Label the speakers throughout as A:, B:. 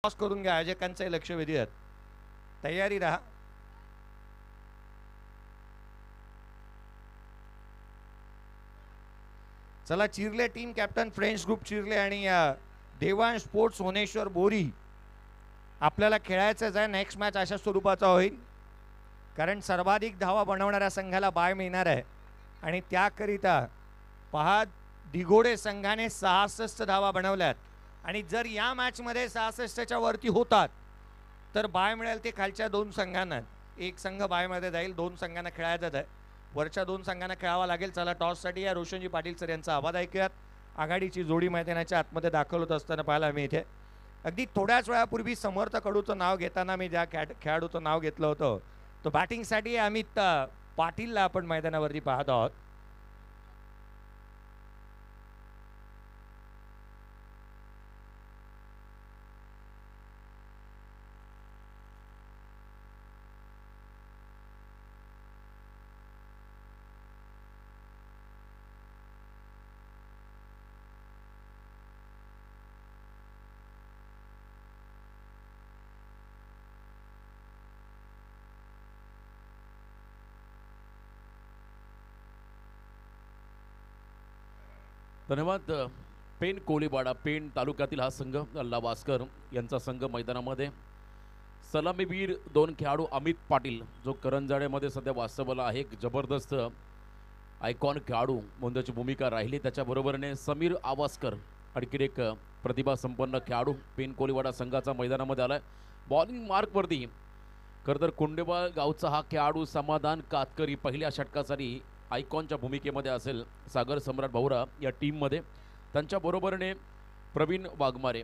A: Toss करून घ्या. आयोजकांचंही लक्ष वेधूयात. तयारी राहा. चला, Chirle team captain friends group Chirle आणि देवांश स्पोर्ट्स होनेश्वर बोरी आपल्याला खेळायचंच आहे. नेक्स्ट मॅच अशा स्वरूपाचा होईल, कारण सर्वाधिक धावा बनवणाऱ्या संघाला बाय मिळणार आहे. आणि त्याकरिता पहा, दिघोडे संघाने 66 धावा बनवल्यात आणि जर या मॅचमध्ये 66च्या वरती होतात तर बाय मिळेल ते खालच्या दोन संघांना. एक संघ बायमध्ये जाईल, दोन संघांना खेळायचं आहे. वरच्या दोन संघांना खेळावा लागेल. चला, टॉससाठी या रोशनजी पाटील सर यांचा आवाज ऐकूयात. आघाडीची जोडी मैदानाच्या आतमध्ये दाखल होत असताना पाहायला मी इथे अगदी थोड्याच वेळापूर्वी समर्थ कडूचं नाव घेताना मी ज्या खेळाडूचं नाव घेतलं होतं तो बॅटिंगसाठी अमित पाटीलला आपण मैदानावरती पाहत आहोत.
B: धन्यवाद. पेण कोळीवाडा, पेण तालुक्यातील हा संघ अल्ला वास्कर यांचा संघ मैदानामध्ये. सलामीवीर दोन खेळाडू अमित पाटील जो करंजाड्यामध्ये सध्या वास्तव्याला आहे, एक जबरदस्त आयकॉन खेळाडू म्हणून त्याची भूमिका राहिली. त्याच्याबरोबरने समीर आवासकर आणखी एक प्रतिभा संपन्न खेळाडू पेण कोळीवाडा संघाचा मैदानामध्ये आलाय. बॉलिंग मार्कवरती खरं तर कुंडेबा गावचा हा खेळाडू समाधान कातकरी पहिल्या षटकासाठी आयकॉनच्या भूमिकेमध्ये असेल. सागर सम्राट भाऊरा या टीममध्ये, त्यांच्याबरोबरने प्रवीण वाघमारे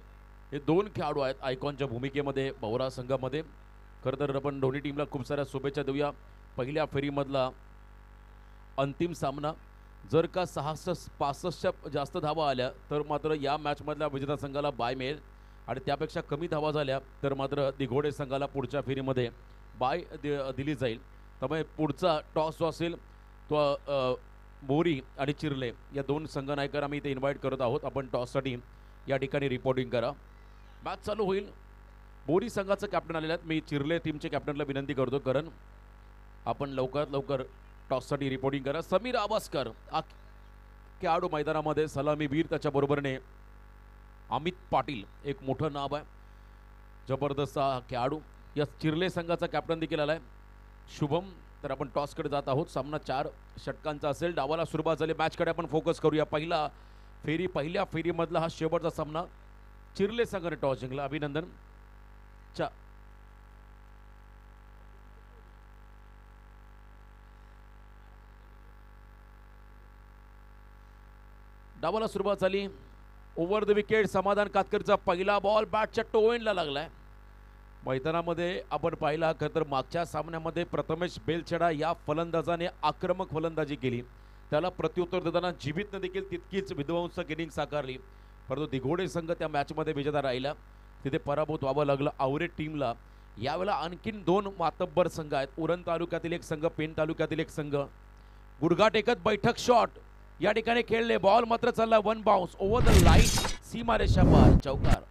B: हे दोन खेळाडू आहेत आयकॉनच्या भूमिकेमध्ये भाऊरा संघामध्ये. खरं तर आपण दोन्ही टीमला खूप साऱ्या शुभेच्छा देऊया. पहिल्या फेरीमधला अंतिम सामना जर का 65च्या जास्त धावा आल्या तर मात्र या मॅचमधल्या विजेता संघाला बाय मिळेल आणि त्यापेक्षा कमी धावा झाल्या तर मात्र दिघोडे संघाला पुढच्या फेरीमध्ये बाय दिली जाईल. त्यामुळे पुढचा टॉस जो असेल तो बोरी आणि चिरले या दोन संघ नायकर आम्ही इथे इन्व्हाइट करत आहोत. आपण टॉससाठी या ठिकाणी रिपोर्टिंग करा. मॅच चालू होईल. बोरी संघाचं कॅप्टन आलेले आहेत. मी चिरले टीमचे कॅप्टनला विनंती करतो, कारण आपण लवकरात लवकर टॉससाठी रिपोर्टिंग करा. समीर आवासकर खेळाडू मैदानामध्ये, सलामीवीर त्याच्याबरोबरने अमित पाटील एक मोठं नाव आहे, जबरदस्त खेळाडू. या चिरले संघाचा कॅप्टन देखील आलाय शुभम. तर आपण टॉसकडे जात आहोत. सामना 4 षटकांचा असेल. डावाला सुरुवात झाली. मॅचकडे आपण फोकस करूया. पहिल्या फेरीमधला हा शेवटचा सामना. चिरले संघाने टॉस जिंकला. अभिनंदन. डावाला सुरुवात झाली. ओव्हर द विकेट समाधान कातकरचा पहिला बॉल बॅटच्या टोएंडला लागलाय. मैदानामध्ये आपण पाहिला खरं तर मागच्या सामन्यामध्ये प्रथमेश बेलछडा या फलंदाजाने आक्रमक फलंदाजी केली. त्याला प्रत्युत्तर देताना जीवितने देखील तितकीच विध्वंसक इनिंग साकारली. परंतु दिघोडे संघ त्या मॅचमध्ये विजेता राहिला. तिथे पराभूत व्हावं लागलं आवरे टीमला. यावेळेला आणखीन 2 मातब्बर संघ आहेत. उरण तालुक्यातील एक संघ, पेण तालुक्यातील एक संघ. गुडघा टेकत बैठक शॉट या ठिकाणी खेळले. बॉल मात्र चालला one bounce over the line, सीमारेषा पार, चौकार.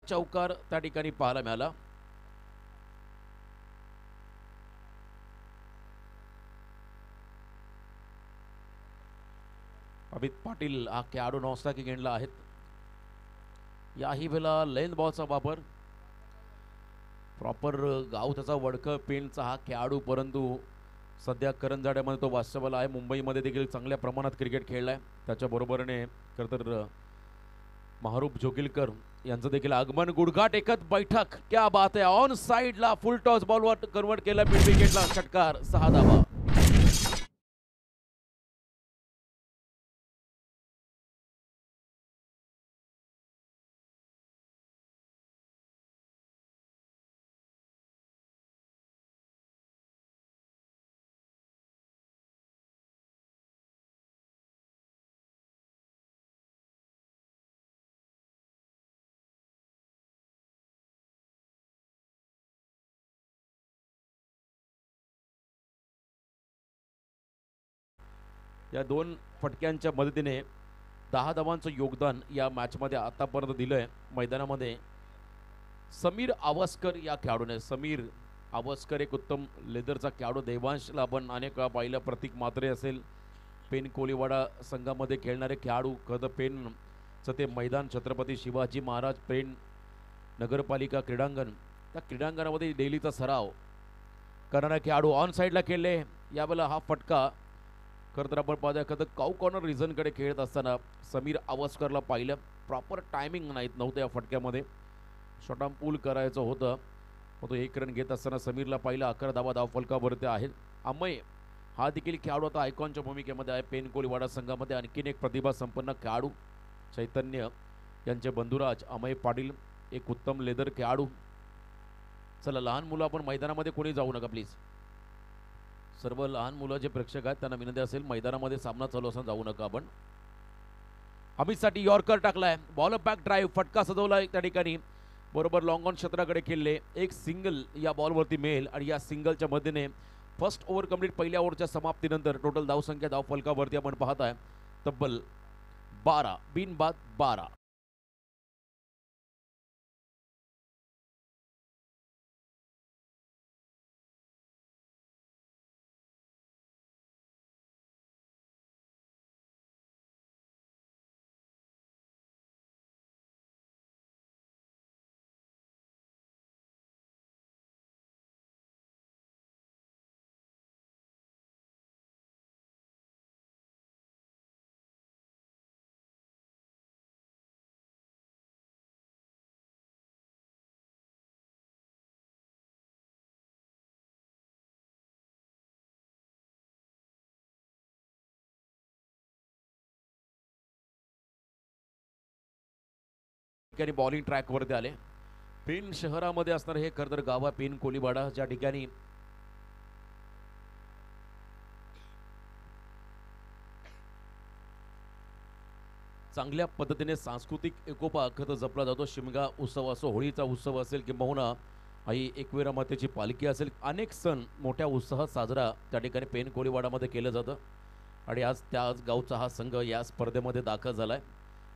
B: चौकार त्या ठिकाणी पाहायला मिळाला. अमित पाटील हा खेळाडू नॉनस्ट्रायकिंग एंडला आहेत. याही वेळेला लेंथ बॉलचा वापर. प्रॉपर गाव त्याचा वडकं पेणचा हा खेळाडू, परंतु सध्या करंजाड्यामध्ये तो वास्तव्याला आहे. मुंबईमध्ये देखील चांगल्या प्रमाणात क्रिकेट खेळलाय. त्याच्याबरोबरने खरं तर महारूप जोगिलकर यांचं देखील आगमन. गुडघा टेकत बैठक, क्या बात आहे. ऑन साइडला फुल टॉस बॉलवर कन्वर्ट केला. मिड विकेटला षटकार, 6 धावा. या 2 फटक्यांच्या मदतीने 10 धावांचं योगदान या मॅचमध्ये आतापर्यंत दिलंय मैदानामध्ये समीर आवस्कर या खेळाडूने. समीर आवस्कर एक उत्तम लेदरचा खेळाडू. देवांशला आपण अनेक वेळा पाहिलं. प्रतीक म्हात्रे असेल, पेन कोळीवाडा संघामध्ये खेळणारे खेळाडू. खरं पेनचं ते मैदान छत्रपती शिवाजी महाराज पेन नगरपालिका क्रीडांगण, त्या क्रीडांगणामध्ये डेलीचा सराव करणारे खेळाडू ऑन साईडला खेळले. यावेळेला हा फटका खरं तर आपण पाहूया खरं काऊ कॉर्नर रिझनकडे खेळत असताना समीर आवस्करला पाहिलं. प्रॉपर टायमिंग नव्हतं या फटक्यामध्ये. शॉर्ट पूल करायचं होतं, मग तो 1 रन घेत असताना समीरला पाहिलं. 11 धावा धावफलकावरती आहेत. अमय हा देखील खेळाडू आता आयकॉनच्या भूमिकेमध्ये आहे. पेन कोळीवाडा संघामध्ये आणखीन एक प्रतिभा संपन्न खेळाडू चैतन्य यांचे बंधुराज अमय पाटील, एक उत्तम लेदर खेळाडू. चला, लहान मुलं आपण मैदानामध्ये कोणी जाऊ नका प्लीज. सर्व लहान मुलं जे प्रेक्षक आहेत त्यांना विनंती असेल, मैदानामध्ये सामना चालू असताना जाऊ नका आपण. अमितसाठी यॉर्कर टाकलाय. बॉल बॅक ड्राईव्ह, फटका सजवलाय त्या ठिकाणी. बरोबर लॉंग ऑन क्षेत्राकडे खेळले. एक सिंगल या बॉलवरती मिळेल आणि या सिंगलच्या मदतीने फर्स्ट ओव्हर कंप्लीट. पहिल्या ओव्हरच्या समाप्तीनंतर टोटल धावसंख्या धावफलकावरती आपण पाहताय तब्बल 12 बिनबाद 12. ठिकाणी बॉलिंग ट्रॅकवरती आले. पेन शहरामध्ये असणार हे खरं तर गाव आहे पेन कोळीवाडा, ज्या ठिकाणी चांगल्या पद्धतीने सांस्कृतिक एकोपा खरं जपला जातो. शिमगा उत्सव असो, होळीचा उत्सव असेल किंबहुना आई एकविरा मातेची पालखी असेल, अनेक सण मोठ्या उत्साहात साजरा त्या ठिकाणी पेन कोळीवाडामध्ये केलं जातं. आणि आज त्याच गावचा हा संघ या स्पर्धेमध्ये दाखल झालाय.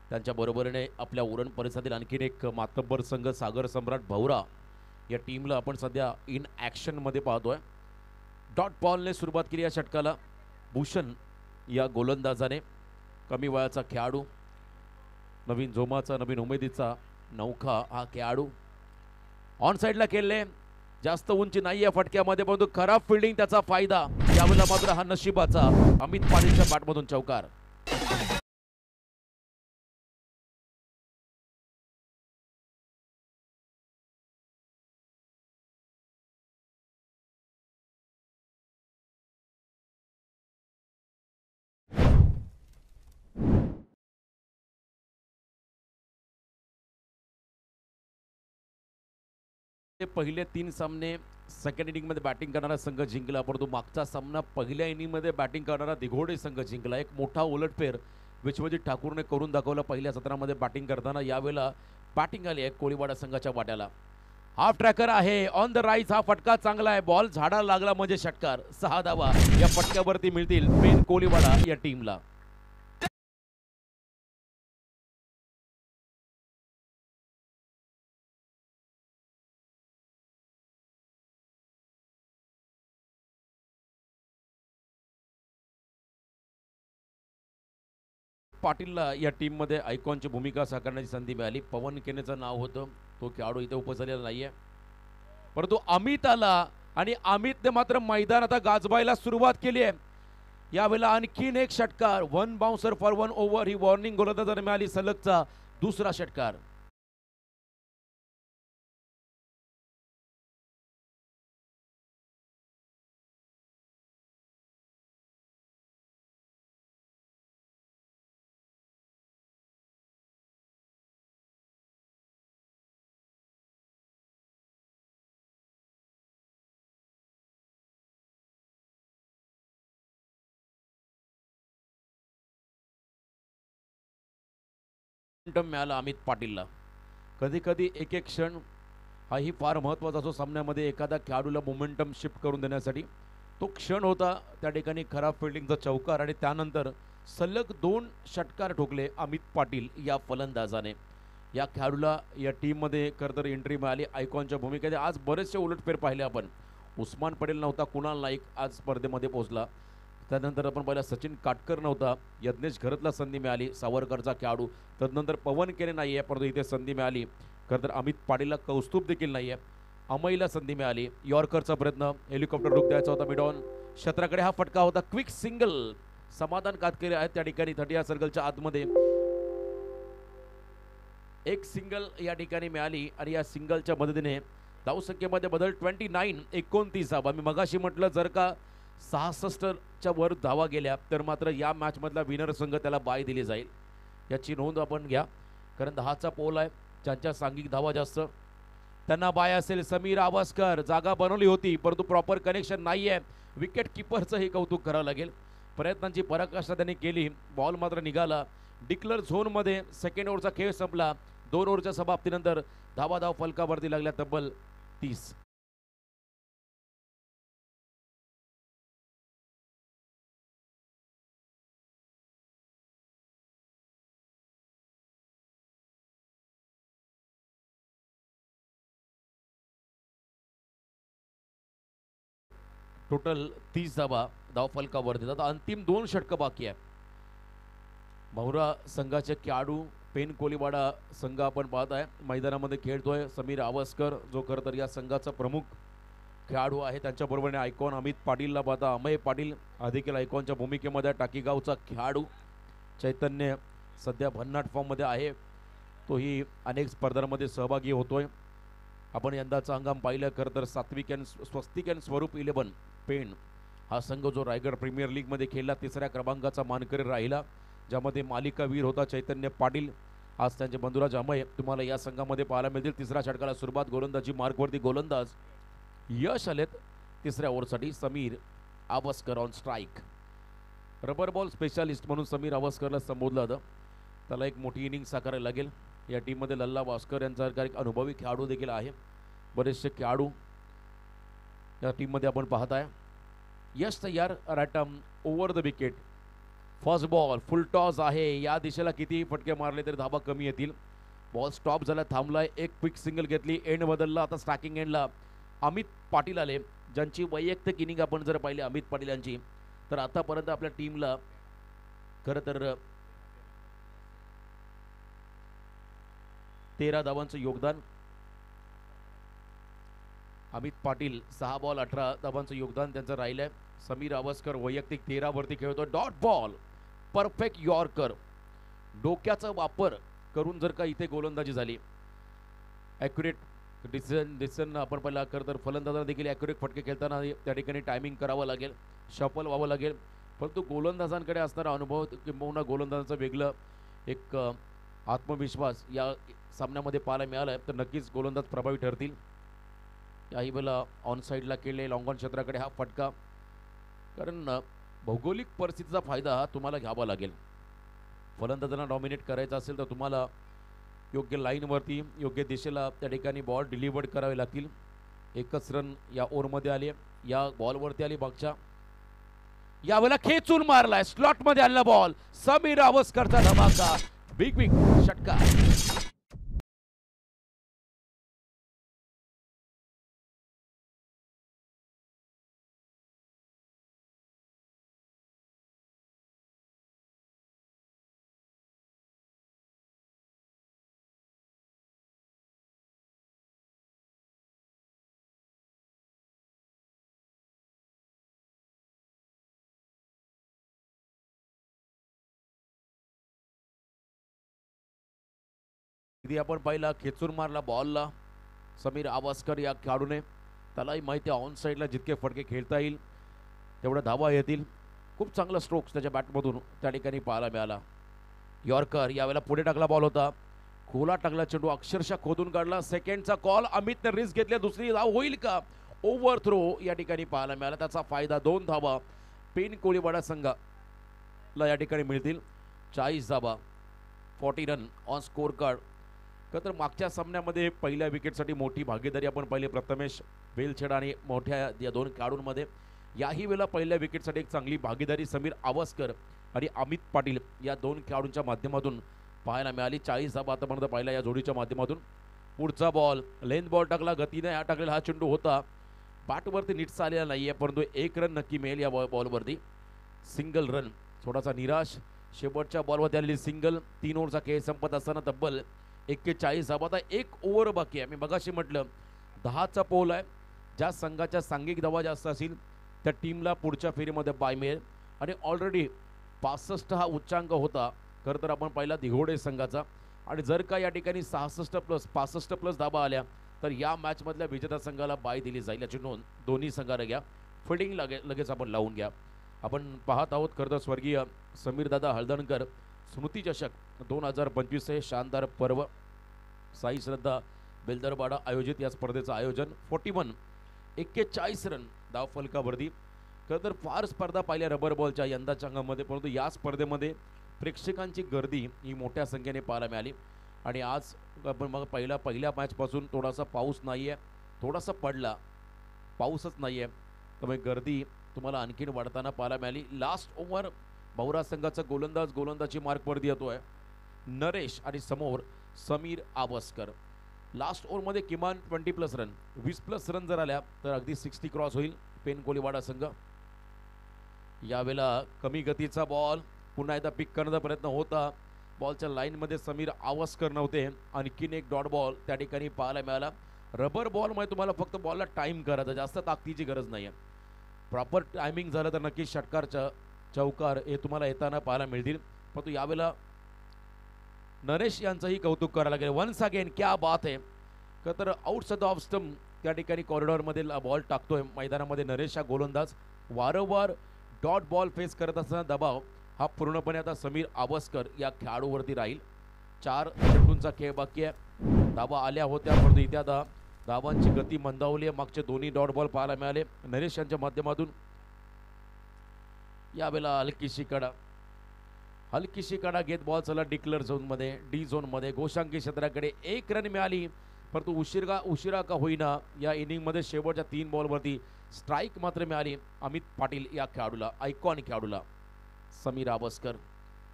B: त्यांच्या बरोबरीने आपल्या उरण परिसरातील आणखीन एक मातब्बर संघ सागर सम्राट भौरा या टीमला आपण सध्या इन ॲक्शनमध्ये पाहतोय. डॉट बॉलने सुरुवात केली या षटकाला. भूषण या गोलंदाजाने, कमी वयाचा खेळाडू, नवीन जोमाचा, नवीन उमेदीचा नौखा हा खेळाडू. ऑन साईडला खेळले. जास्त उंची नाही या फटक्यामध्ये, परंतु खराब फिल्डिंग त्याचा फायदा. यावेळेला मात्र हा नशिबाचा अमित पाटीलच्या बॅटमधून चौकार. पहिले 3 सामने सेकंड इनिंगमध्ये बॅटिंग करणारा संघ जिंकला, परंतु मागचा सामना पहिल्या इनिंगमध्ये बॅटिंग करणारा दिघोडे संघ जिंकला. एक मोठा उलटफेर विश्वजित ठाकूरने करून दाखवला पहिल्या सत्रामध्ये बॅटिंग करताना. यावेळेला बॅटिंग आली आहे कोळीवाडा संघाच्या वाट्याला. हाफ ट्रॅकर आहे ऑन द राईज. हा फटका चांगला आहे. बॉल झाडाला लागला म्हणजे षटकार. 6 धावा या फटक्यावरती मिळतील पेन कोळीवाडा या टीमला. पाटीलला या टीममध्ये आयकॉनची भूमिका साकारण्याची संधी मिळाली. पवन केनेचं नाव होतं, तो खेळाडू इथे उपस्थित झालेला नाहीये, परंतु अमित आला आणि अमितने मात्र मैदान आता गाजवायला सुरुवात केली आहे. यावेळेला आणखीन एक षटकार. 1 बाउन्सर फॉर 1 ओव्हर ही वॉर्निंग गोलंदाजाने मिळाली. सलगचा दुसरा षटकार. मिळाला अमित पाटीलला. कधी कधी एक एक क्षण हाही फार महत्त्वाचा असतो सामन्यामध्ये, एखादा खेळाडूला मोमेंटम शिफ्ट करून देण्यासाठी. तो क्षण होता त्या ठिकाणी खराब फिल्डिंगचा चौकार आणि त्यानंतर सलग 2 षटकार ठोकले अमित पाटील या फलंदाजाने. या खेळाडूला या टीममध्ये खरं तर एंट्री मिळाली आयकॉनच्या भूमिकेत. आज बरेचसे उलटफेर पाहिले आपण. उस्मान पटेल नव्हता, कुणाल नाईक आज स्पर्धेमध्ये पोहोचला. त्यानंतर आपण पाहिला सचिन काटकर नव्हता, यज्ञेश घरतला संधी मिळाली, सावरकरचा खेळाडू. तदनंतर पवन केले नाही आहे, परंतु इथे संधी मिळाली. खरं तर अमित पाटीलला कौस्तुभ देखील नाही आहे, अमईला संधी मिळाली. यॉर्करचा प्रयत्न, हेलिकॉप्टर रुक द्यायचा होता मिडॉन क्षेत्राकडे, हा फटका होता. क्विक सिंगल समाधान कातकरी आहेत त्या ठिकाणी 30 सर्कलच्या आतमध्ये. एक सिंगल या ठिकाणी मिळाली आणि या सिंगलच्या मदतीने धावसंख्येमध्ये बदल 29-29 धावा. मी मगाशी म्हटलं जर का 66च्या वर धावा गेल्या तर मात्र या मॅचमधला विनर संघ त्याला बाय दिली जाईल, याची नोंद आपण घ्या. कारण 10चा पोल आहे, ज्यांच्या सांघिक धावा जास्त त्यांना बाय असेल. समीर आवासकर जागा बनवली होती परंतु प्रॉपर कनेक्शन नाही आहे. विकेट किपरचं हे कौतुक करावं लागेल, प्रयत्नांची पराकाष्ठा त्यांनी केली. बॉल मात्र निघाला. डिक्लर झोनमध्ये सेकंड ओव्हरचा खेळ संपला. 2 ओव्हरच्या समाप्तीनंतर धाव फलकावरती लागल्या तब्बल 30. टोटल 30 धाव फलकावरती. आता अंतिम 2 षटकं बाकी आहे. भौरा संघाचे खेळाडू पेन कोलीवाडा संघ आपण पाहत आहे मैदानामध्ये खेळतोय. समीर आवासकर जो खरं तर या संघाचा प्रमुख खेळाडू आहे, त्यांच्याबरोबरने आयकॉन अमित पाटीलला पाहता. अमय पाटील देखील आयकॉनच्या भूमिकेमध्ये. टाकीगावचा खेळाडू चैतन्य सध्या भन्नाट फॉर्ममध्ये आहे, तोही अनेक स्पर्धांमध्ये सहभागी होतोय. आपण यंदाचा हंगाम पाहिलं खरं तर सात्विक अँड स्वस्तिक अँड स्वरूप 11 पेण हा संघ जो रायगड प्रीमियर लीगमध्ये खेळला 3ऱ्या क्रमांकाचा मानकरी राहिला, ज्यामध्ये मालिकावीर होता चैतन्य पाटील. आज त्यांचे बंधुराज अमय तुम्हाला या संघामध्ये पाहायला मिळतील. 3ऱ्या षटकाला सुरुवात गोलंदाजी मार्कवरती गोलंदाज यश आलेत 3ऱ्या ओव्हरसाठी. Sameer Awaskar on strike. Rubber ball specialist म्हणून समीर आवासकरला संबोधलं जातं. त्याला एक मोठी इनिंग साकारायला लागेल. या टीममध्ये लल्ला वास्कर यांचा एक अनुभवी खेळाडू देखील आहे. बरेचसे खेळाडू या टीममध्ये आपण पाहत आहे. यश तयार. Right arm over the wicket. First ball full toss आहे. या दिशेला कितीही फटके मारले तरी धाबा कमी येतील. बॉल स्टॉप झाला, थांबलाय. एक क्विक सिंगल घेतली, एंड बदलला. आता स्ट्रायकिंग एंडला अमित पाटील आले, ज्यांची वैयक्तिक इनिंग आपण जर पाहिली अमित पाटील यांची तर आतापर्यंत आपल्या टीमला खरं तर 13 धावांचं योगदान. अमित पाटील 6 बॉल 18 धावांचं योगदान त्यांचं राहिलंय. समीर आवासकर वैयक्तिक 13 वरती खेळतो. Dot ball, perfect yorker. डोक्याचा वापर करून जर का इथे गोलंदाजी झाली, ॲक्युरेट डिसिजन आपण पहिला खरं तर फलंदाजांना देखील ॲक्युरेट फटके खेळताना त्या ठिकाणी टायमिंग करावं लागेल, शफल व्हावं लागेल. परंतु गोलंदाजांकडे असणारा अनुभव किंबहुना गोलंदाजाचं वेगळं एक आत्मविश्वास या सामन्यामध्ये पाहायला मिळाला आहे, तर नक्कीच गोलंदाज प्रभावी ठरतील. याही वेळेला ऑन साईडला केले लॉंग ऑन क्षेत्राकडे हा फटका. कारण भौगोलिक परिस्थितीचा फायदा हा तुम्हाला घ्यावा लागेल. फलंदाजांना डॉमिनेट करायचं असेल तर तुम्हाला योग्य लाईनवरती योग्य दिशेला त्या ठिकाणी बॉल डिलिव्हर्ड करावे लागतील. एकच रन या ओव्हरमध्ये आली, या बॉलवरती आली मागच्या. यावेळेला खेचून मारलाय, स्लॉटमध्ये आलेला बॉल. समीर आवासकरचा धमाका, बिग षटका. आपण पाहिला खेचून मारला बॉलला समीर आवासकर या खेळाडूने. त्यालाही माहिती आहे ऑन साईडला जितके फटके खेळता येईल तेवढ्या धावा येतील. खूप चांगला स्ट्रोक्स त्याच्या बॅटमधून त्या ठिकाणी पाहायला मिळाला. यॉर्कर यावेळेला पुढे टाकला बॉल होता, खोला टाकला चेंडू, अक्षरशः खोदून काढला. सेकंडचा कॉल, अमितने रिस्क घेतली. दुसरी धाव होईल का? ओव्हर थ्रो या ठिकाणी पाहायला मिळाला. त्याचा फायदा 2 धावा पेन कोळीवाडा संघाला या ठिकाणी मिळतील. 40 धावा, 40 रन ऑन स्कोर कार्ड. तर मागच्या सामन्यामध्ये पहिल्या विकेटसाठी मोठी भागीदारी आपण पाहिली प्रथमेश वेलछेडा आणि मोठ्या या 2 खेळाडूंमध्ये. याही वेळेला पहिल्या विकेटसाठी एक चांगली भागीदारी समीर आवस्कर आणि अमित पाटील या दोन खेळाडूंच्या माध्यमातून पाहायला मिळाली. 40 धावा आतापर्यंत पाहिला या जोडीच्या माध्यमातून. पुढचा बॉल लेंथ बॉल टाकला, गतीने हा टाकलेला हा चेंडू होता, बॅटवरती नीटचा आलेला नाहीये, परंतु एक रन नक्की मिळेल या बॉलवरती. सिंगल रन, थोडासा निराश शेवटच्या बॉलवरती आलेली सिंगल. 3 ओव्हरचा खेळ संपत असताना तब्बल 41 धावा. आता 1 ओव्हर बाकी आहे. मी मगाशी म्हटलं 10चा पोल आहे. ज्या संघाच्या सांघिक धावा जास्त असतील त्या टीमला पुढच्या फेरीमध्ये बाय मिळेल आणि ऑलरेडी 65 हा उच्चांक होता खरं तर आपण पाहिला दिघोडे संघाचा. आणि जर का या ठिकाणी 65+ धाबा आल्या तर या मॅचमधल्या विजेता संघाला बाय दिली जाईल याची नोंद दोन्ही संघाला घ्या. फिल्डिंग लगेच आपण लावून घ्या. आपण पाहत आहोत खरं तर स्वर्गीय समीरदादा हळदणकर स्मृती चषक 2025 हे शानदार पर्व. साई श्रद्धा बेलदरवाडा आयोजित या स्पर्धेचं आयोजन. 41 रन धावफलकावरती. खरं तर फार स्पर्धा पाहिल्या रबर बॉलच्या यंदाच्या अंगामध्ये, परंतु या स्पर्धेमध्ये प्रेक्षकांची गर्दी ही मोठ्या संख्येने पाहायला मिळाली. आणि आज आपण मग पहिल्या मॅचपासून थोडासा पाऊस नाही आहे, थोडासा पडला, पाऊसच नाही आहे, त्यामुळे गर्दी तुम्हाला आणखीन वाढताना पाहायला मिळाली. लास्ट ओव्हर भौरा संघाचा गोलंदाजी मार्कवरती येतोय नरेश आणि समोर समीर आवस्कर. लास्ट ओव्हरमध्ये किमान 20+ रन 20+ रन जर आल्या तर अगदी 60 क्रॉस होईल पेन कोलीवाडा संघ. यावेळेला कमी गतीचा बॉल पुन्हा एकदा पिक करण्याचा प्रयत्न होता. बॉलच्या लाईनमध्ये समीर आवस्कर नव्हते. आणखीन एक डॉट बॉल त्या ठिकाणी पाहायला मिळाला. रबर बॉलमुळे तुम्हाला फक्त बॉलला टाईम करायचा, जास्त ताकदीची गरज नाही आहे. प्रॉपर टायमिंग झालं तर नक्की षटकारच्या चौकार हे तुम्हाला येताना पाहायला मिळतील. परंतु यावेळेला नरेश यांचंही कौतुक करायला लागेल. वन्स अगेन क्या बात आहे. का तर आउटसाइड ऑफ स्टंप त्या ठिकाणी कॉरिडॉरमध्ये बॉल टाकतोय मैदानामध्ये नरेश हा गोलंदाज. वारंवार डॉट बॉल फेस करत असताना दबाव हा पूर्णपणे आता समीर आवस्कर या खेळाडूवरती राहील. 4 चेंडूंचा खेळ बाकी आहे. धावा आल्या होत्या परंतु इथे आता धावांची गती मंदावली आहे. मागचे दोन्ही डॉट बॉल पाहायला मिळाले नरेश यांच्या माध्यमातून. यावेळेला हलकीशी कडा घेत बॉल चला डिक्लेअर झोनमध्ये डी झोनमध्ये गोशांकी क्षेत्राकडे. 1 रन मिळाली परंतु उशिरा का होईना या इनिंगमध्ये शेवटच्या 3 बॉलवरती स्ट्राईक मात्र मिळाली अमित पाटील या खेळाडूला, आयकॉनिक खेळाडूला. समीर आवस्कर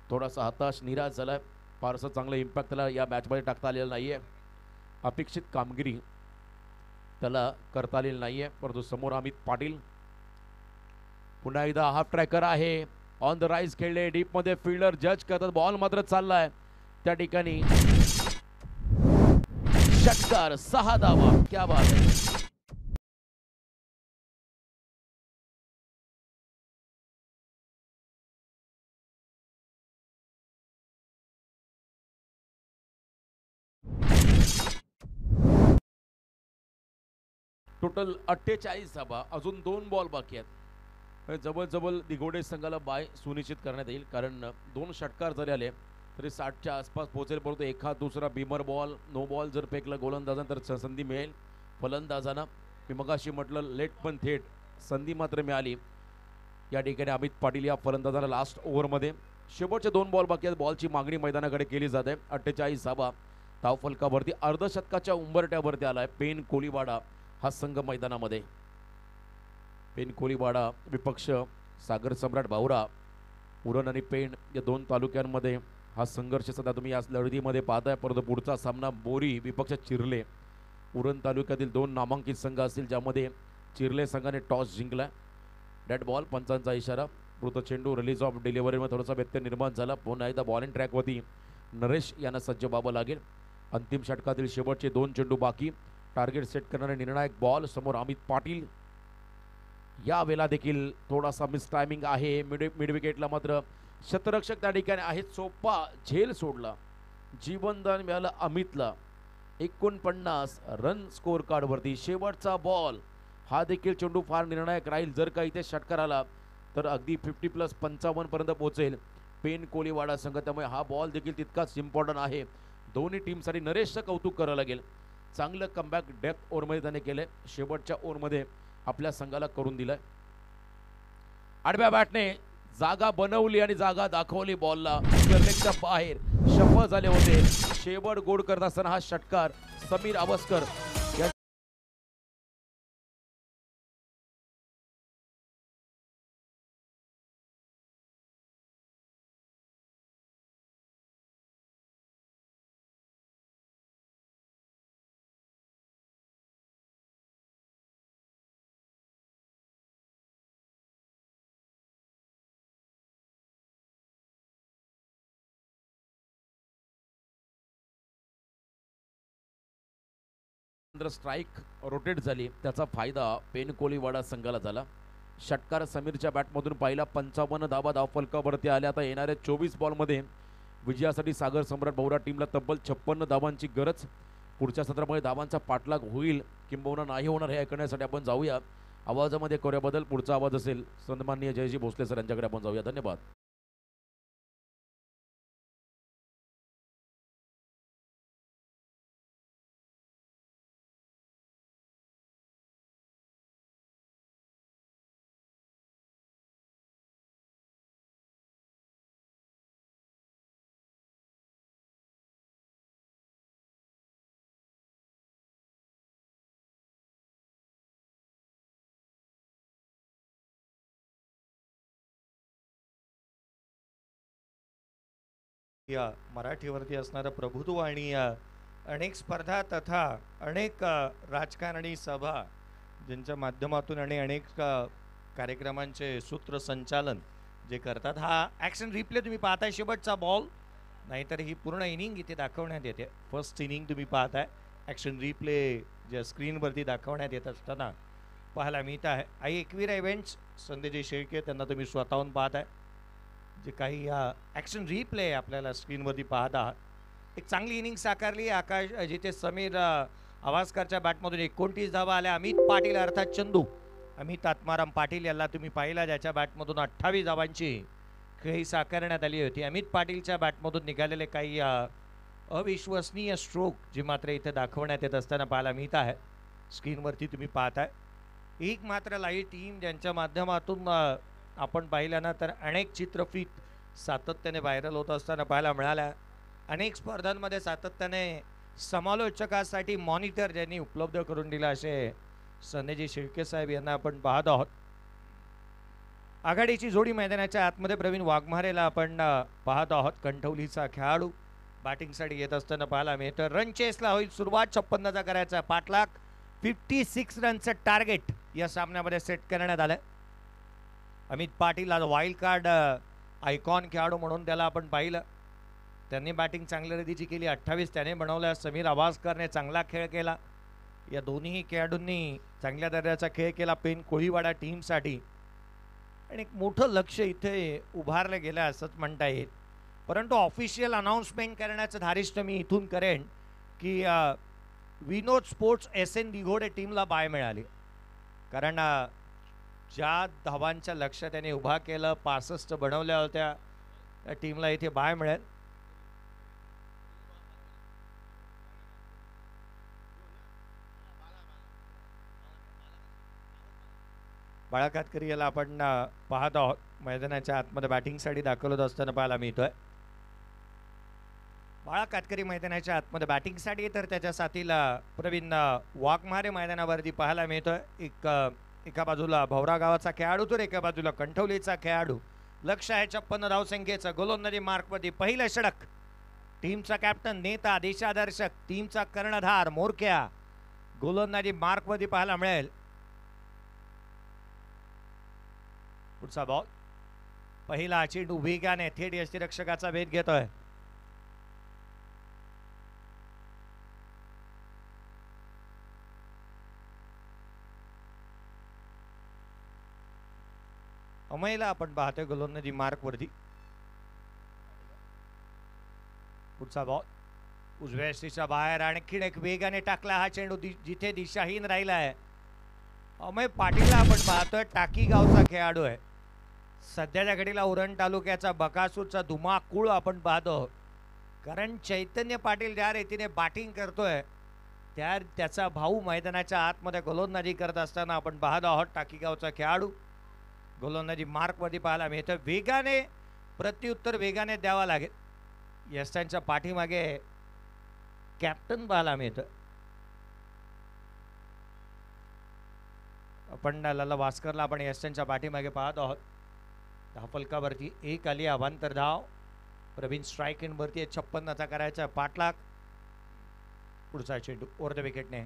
B: थोडासा हताश निराश झालाय. फारसं चांगलं इम्पॅक्ट त्याला या मॅचमध्ये टाकता आलेलं नाही आहे. अपेक्षित कामगिरी त्याला करता आलेली नाही आहे. परंतु समोर अमित पाटील पुन्हा एकदा हाफ ट्रॅकर आहे. ऑन द राईज खेळले डीपमध्ये फिल्डर जज करतात. बॉल मात्र चाललाय त्या ठिकाणी. षटकार 6 धावा. क्या बात आहे. टोटल 48 धावा. अजून 2 बॉल बाकी आहेत. जवळ दिघोडे संघाला बाय सुनिश्चित करण्यात येईल कारण 2 षटकार जरी आले तरी 60च्या आसपास पोहोचेल. परंतु एखाद दुसरा बीमर बॉल नो बॉल जर फेकला गोलंदाजांना तर संधी मिळेल फलंदाजांना. मी मगाशी म्हटलं लेट पण थेट संधी मात्र मिळाली या ठिकाणी अमित पाटील या फलंदाजांना लास्ट ओव्हरमध्ये. शेवटचे 2 बॉल बाकी आहेत. बॉलची मागणी मैदानाकडे केली जाते. 48 धावा धावफलकावरती. अर्धशतकाच्या उंबरट्यावरती आलाय पेन कोलीवाडा हा संघ मैदानामध्ये. पेन कोलीवाडा विपक्ष सागर सम्राट भावरा. उरण आणि पेण या 2 तालुक्यांमध्ये हा संघर्ष सध्या तुम्ही या लढतीमध्ये पाहताय. परंतु पुढचा सामना बोरी विपक्ष चिर्ले. उरण तालुक्यातील 2 नामांकित संघ असतील ज्यामध्ये चिर्ले संघाने टॉस जिंकला. डेड बॉल पंचांचा इशारा. मृत चेंडू रिलीज ऑफ डिलिव्हरीमध्ये थोडासा व्यत्यय निर्माण झाला. पुन्हा एकदा बॉलिंग ट्रॅकवरती नरेश यांना सज्ज व्हावं लागेल. अंतिम षटकातील शेवटचे 2 चेंडू बाकी. टार्गेट सेट करणारे निर्णायक बॉल समोर अमित पाटील. या वेळेला देखील थोडासा मिस टायमिंग आहे. मिड विकेटला मात्र शतरक्षक त्या ठिकाणी आहेत. सोपा झेल सोडला. जीवनदान मिळालं अमितला. 49 रन स्कोर कार्डवरती. शेवटचा बॉल हा देखील चेंडू फार निर्णायक राहील. जर का इथे षटकार आला तर अगदी 50+ 55 पर्यंत पोहोचेल पेन कोलीवाडा संघ. त्यामुळे हा बॉल देखील तितकाच इम्पॉर्टंट आहे दोन्ही टीमसाठी. नरेशचं कौतुक करावं लागेल. चांगलं कमबॅक डेप्थ ओव्हरमध्ये त्याने केलंय. शेवटच्या ओव्हरमध्ये आपल्या संघाला करून दिलंय. आडव्या बॅटने जागा बनवली आणि जागा दाखवली बॉलला. लेगच्या बाहेर शफल झाले होते. शेवट गोड करत असताना हा षटकार समीर आवस्कर स्ट्राईक रोटेट झाली, त्याचा फायदा पेन कोलीवाडा संघाला झाला. षटकार समीरच्या बॅटमधून पहिला 55 धावा धावफलकावरती आल्या. आता येणाऱ्या 24 बॉलमध्ये विजयासाठी सागर सम्राट भोवरा टीमला तब्बल 56 धावांची गरज. पुढच्या सत्रामध्ये धावांचा पाठलाग होईल किंबहुना नाही होणार हे ऐकण्यासाठी आपण जाऊया. आवाजामध्ये कोऱ्याबद्दल पुढचा आवाज असेल सन्माननीय जयजी भोसले सर यांच्याकडे आपण जाऊया. धन्यवाद.
A: या मराठीवरती असणारं प्रभुत्व आणि अनेक स्पर्धा तथा अनेक राजकारणी सभा ज्यांच्या माध्यमातून आणि अनेक कार्यक्रमांचे सूत्रसंचालन जे करतात. हा ॲक्शन रिप्ले तुम्ही पाहताय, शेवटचा बॉल नाहीतर ही पूर्ण इनिंग इथे दाखवण्यात येते. फर्स्ट इनिंग तुम्ही पाहताय, ॲक्शन रिप्ले ज्या स्क्रीनवरती दाखवण्यात येत असताना पाहायला मिळत आहे. आई एकविरा इव्हेंट्स संजय शेळके त्यांना तुम्ही स्वतःहून पाहताय. जे काही ॲक्शन रिप्ले आपल्याला स्क्रीनवरती पाहत आहात. एक चांगली इनिंग साकारली आकाश, जिथे समीर आवासकरच्या बॅटमधून 29 धावा आल्या. अमित पाटील अर्थात चंदू अमित आत्माराम पाटील याला तुम्ही पाहिला, ज्याच्या बॅटमधून 28 धावांची खेळी साकारण्यात आली होती. अमित पाटीलच्या बॅटमधून निघालेले काही अविश्वसनीय स्ट्रोक जे मात्र इथे दाखवण्यात येत असताना पाहायला मिळत आहे. स्क्रीनवरती तुम्ही पाहताय एक मात्र लाईव्ह टीम ज्यांच्या माध्यमातून आपण पाहिलं ना तर अनेक चित्रफित सातत्याने व्हायरल होत असताना पाहायला मिळाल्या. अनेक स्पर्धांमध्ये सातत्याने समालोचकासाठी मॉनिटर ज्यांनी उपलब्ध करून दिला असे संजय शेळके साहेब यांना आपण पाहत आहोत. आघाडीची जोडी मैदानाच्या आतमध्ये प्रवीण वाघमारेला आपण पाहत आहोत. कंठवलीचा खेळाडू बॅटिंगसाठी येत असताना पाहायला मिळतं. रन चेसला होईल सुरुवात. 56चा करायचा पाठलाग. 56 रनचं टार्गेट या सामन्यामध्ये सेट करण्यात आलं. अमित पाटील आज वाईल्ड कार्ड आयकॉन खेळाडू म्हणून त्याला आपण पाहिलं. त्यांनी बॅटिंग चांगल्या रीतीची केली. 28 त्याने बनवल्या. समीर आवासकरने चांगला खेळ केला. या दोन्ही खेळाडूंनी चांगल्या दर्जाचा खेळ केला पेन कोळीवाडा टीमसाठी. आणि एक मोठं लक्ष इथे उभारलं गेलं असंच म्हणता येईल. परंतु ऑफिशियल अनाऊन्समेंट करण्याचं धारिष्ट मी इथून करेन की विनोद स्पोर्ट्स SN दिघोडे टीमला बाय मिळाली. कारण ज्या धावांच्या लक्ष त्याने उभा केलं 65 बनवल्या होत्या त्या टीमला इथे बाय मिळेल. बाळा कातकरी याला आपण पाहत आहोत. मैदानाच्या आतमध्ये बॅटिंगसाठी दाखवत असताना पाहायला मिळतोय. बाळा कातकरी मैदानाच्या आतमध्ये बॅटिंगसाठी तर त्याच्या साथीला प्रवीण वाघमारे मैदानावरती पाहायला मिळतोय. एका बाजूला भवरा गावाचा खेळाडू तर एका बाजूला कंठवलीचा खेळाडू. लक्ष आहे 56 धावसंख्येचं. गोलंदाजी मार्कमध्ये पहिलं षटक. टीमचा कॅप्टन, नेता, देशादर्शक, टीमचा कर्णधार मोरक्या गोलंदाजी मार्कमध्ये पाहायला मिळेल. पुढचा बॉल. पहिला चेंडू वेगाने थेट यष्टीरक्षकाचा भेद घेतोय. अमयला आपण पाहतोय गोलंदाजी मार्कवरती. पुढचा बॉल उजव्या यष्टीच्या बाहेर. आणखीन एक वेगाने टाकला हा चेंडू जिथे दिशाहीन राहिला आहे. अमय पाटीलला आपण पाहतोय. टाकी गावचा खेळाडू आहे. सध्याच्या घडीला उरण तालुक्याचा बकासूरचा धुमाकूळ आपण पाहतो. कारण चैतन्य पाटील ज्या रीतीने बॅटिंग करतोय त्याचा भाऊ मैदानाच्या आतमध्ये गोलंदाजी करत असताना आपण पाहत आहोत. टाकी गावचा खेळाडू गोलंदाजी मार्कवरती पाहायला मिळतं. वेगाने प्रत्युत्तर वेगाने द्यावा लागेल. यष्टांच्या पाठीमागे कॅप्टन पाहायला मिळतं. आपण लल्ला भास्करला आपण यष्टांच्या पाठीमागे पाहत आहोत. धावफलकावरती 1 आली. अवांतर धाव. प्रवीण स्ट्राईक एंडवरती 56चा करायचा पाठलाग. पुढचा चेंडू ओव्हर द विकेटने.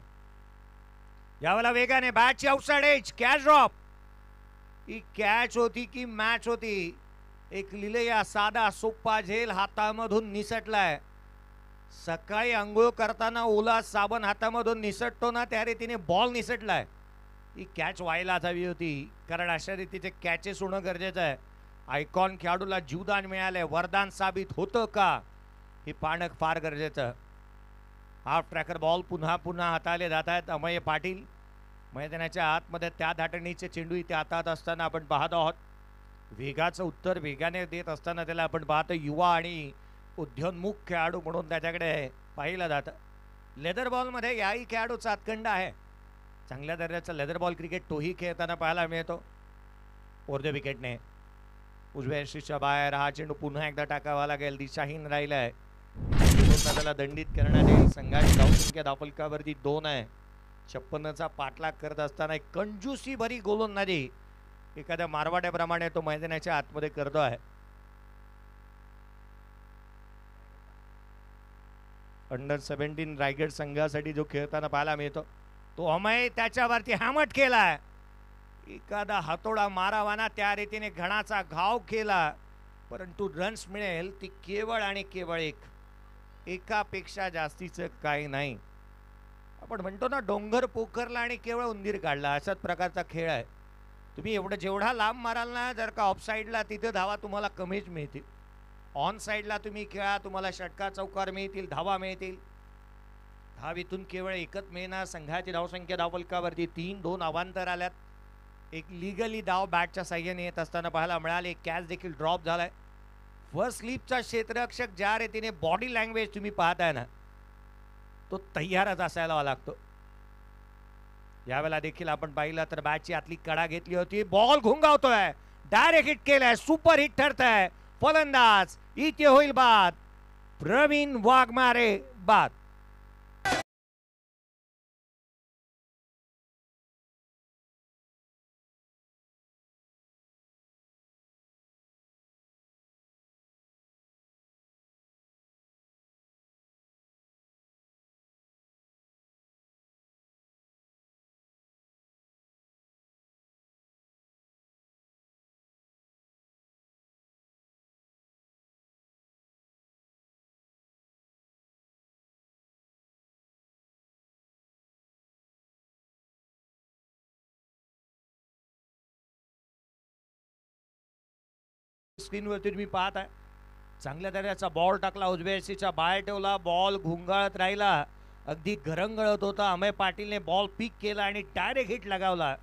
A: यावेळेला वेगाने बॅटची आउटसाइड एज. Catch drop. ही कॅच होती की मॅच होती. एक लिलेया साधा सोप्पा झेल हातामधून निसटलाय. सकाळी अंघोळ करताना ओला साबण हातामधून निसटतो ना, त्या रीतीने बॉल निसटलाय. ती कॅच व्हायला हवी होती, कारण अशा रीतीचे कॅचेस होणं गरजेचं आहे. आयकॉन खेळाडूला जीवदान मिळालंय, वरदान साबित होतं का हे पाहणं फार गरजेचं. हाफ ट्रॅकर बॉल पुन्हा पुन्हा हाताळले जात आहेत. अमय पाटील मैदानाच्या आतमध्ये त्या धाटणीचे चेंडू इथे हातात असताना आपण पाहत आहोत. वेगाचं उत्तर वेगाने देत असताना त्याला आपण पाहतो युवा आणि उद्योन्मुख खेळाडू म्हणून त्याच्याकडे पाहिलं जातं. लेदर बॉलमध्ये याही खेळाडूचा हातखंड आहे. चांगल्या दर्जाचा लेदर बॉल क्रिकेट तोही खेळताना पाहायला मिळतो. ओरद्या विकेटने उजव्या यष्टीच्या बाहेर हा चेंडू पुन्हा एकदा टाकावा लागेल. दिशाहीन राहिलाय, त्याला दंडित करण्यात येईल. संघाची धावसंख्या धावफलकावरती 2 आहे. 56चा पाठलाग करत असताना एक कंजूसी भरी गोलंदाजी एखाद्या मारवाड्याप्रमाणे तो मैदानाच्या आतमध्ये करतो आहे. अंडर-17 रायगड संघासाठी जो खेळताना पाहायला मिळतो तो अमय त्याच्यावरती हॅमट केलाय. एखादा हातोडा मारावाना त्या रीतीने घणाचा घाव केला, परंतु रन्स मिळेल ती केवळ आणि केवळ एकापेक्षा जास्तीचं काही नाही. आपण म्हणतो ना, डोंगर पोखरला आणि केवळ उंदीर काढला, अशाच प्रकारचा खेळ आहे. तुम्ही जेवढा लांब माराल ना, जर का ऑफ साईडला तिथे धावा तुम्हाला कमीच मिळतील. ऑन साईडला तुम्ही खेळा, तुम्हाला षटकार चौकार मिळतील, धावा मिळतील. धावीतून केवळ एकच मिळणार. संघाची धावसंख्या धावफलकावरती 3-2 अवांतर आल्यात. एक लिगली धाव बॅटच्या साह्याने येत असताना पाहायला मिळाली. कॅच देखील ड्रॉप झालाय. फर्स्ट स्लिपचा क्षेत्ररक्षक ज्या रीतीने बॉडी लँग्वेज तुम्ही पाहताय ना, तो तयारच असायला लागतो. यावेळेला देखील आपण पाहिलं तर बॅटची आतली कडा घेतली होती. बॉल घुंगावतोय, डायरेक्ट हिट केलाय, सुपर हिट ठरतंय. फलंदाज इथे होईल बाद. प्रवीण वाघमारे बाद. स्क्रीनवरती तुम्ही पाहत आहे, चांगल्या दर्जाचा बॉल टाकला, उजव्या यष्टीच्या बाहेर ठेवला. बॉल घुंगाळत राहिला, अगदी घरंगळत होता. अमय पाटीलने बॉल पिक केला आणि डायरेक्ट हिट लगावला.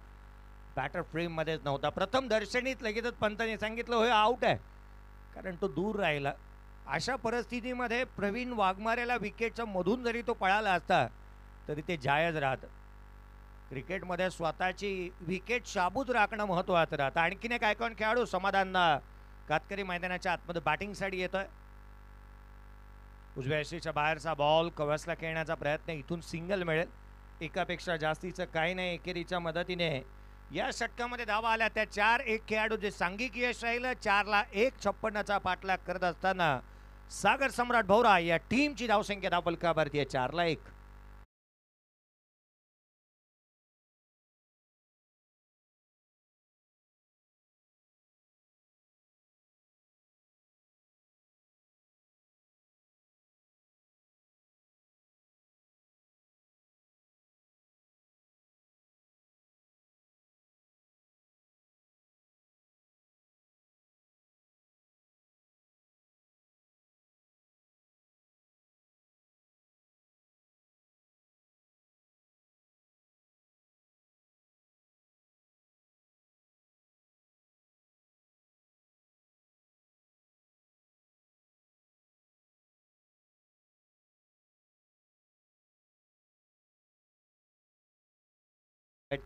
A: बॅटर फ्रेम मध्येच नव्हता. प्रथम दर्शनीत लगेचच पंताने सांगितलं होय आउट आहे, कारण तो दूर राहिला. अशा परिस्थितीमध्ये प्रवीण वाघमारेला विकेटच्या मधून जरी तो पळाला असता तरी ते जायज राहत. क्रिकेटमध्ये स्वतःची विकेट शाबूत राखणं महत्वाचं राहतं. आणखीन एक आयकॉन खेळाडू समाधान कातकरी मैदानाच्या आतमध्ये बॅटिंगसाठी येतोय. उजव्या यष्टीच्या बाहेरचा बॉल कव्हर्सला खेळण्याचा प्रयत्न, इथून सिंगल मिळेल. एकापेक्षा जास्तीचं काही नाही. एकेरीच्या मदतीने या षटकामध्ये धावा आल्या त्या 4-1. खेळाडू जे सांघिक यश राहिलं 4-1. 56चा पाठलाग करत असताना सागर सम्राट भोरा या टीमची धावसंख्या धावफलकावरती आहे 4-1.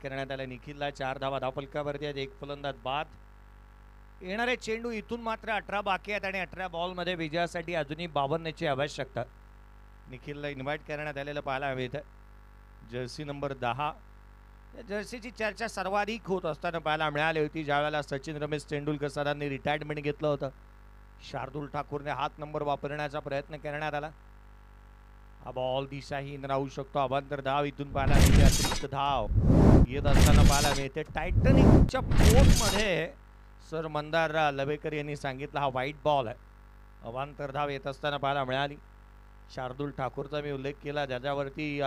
A: करण्यात आला. निखिलला 4 धावा धावफलकावरती आहेत. एक फलंदाज बाद. येणारे चेंडू इथून मात्र 18 बाकी आहेत आणि 18 बॉलमध्ये विजयासाठी अजूनही 52ची आवश्यकता. निखिलला इन्व्हाइट करण्यात आलेलं पाहायला मिळतं. जर्सी नंबर 10 या जर्सीची चर्चा सर्वाधिक होत असताना पाहायला मिळाली होती ज्यावेळेला सचिन रमेश तेंडुलकर सरांनी रिटायरमेंट घेतलं होतं. शार्दुल ठाकूरने हात नंबर वापरण्याचा प्रयत्न करण्यात आला. हा बॉल दिशाहीन राहू शकतो. अवांतर धाव इथून पाहायला मिळते. अतिरिक्त धाव येत असताना पाहायला मिळते. टायटनिकच्या पोटमध्ये सर मंदार लवेकर यांनी सांगितलं हा व्हाईट बॉल आहे. अवांतर धाव येत असताना पाहायला मिळाली. शार्दूल ठाकूरचा मी उल्लेख केला, ज्याच्यावरती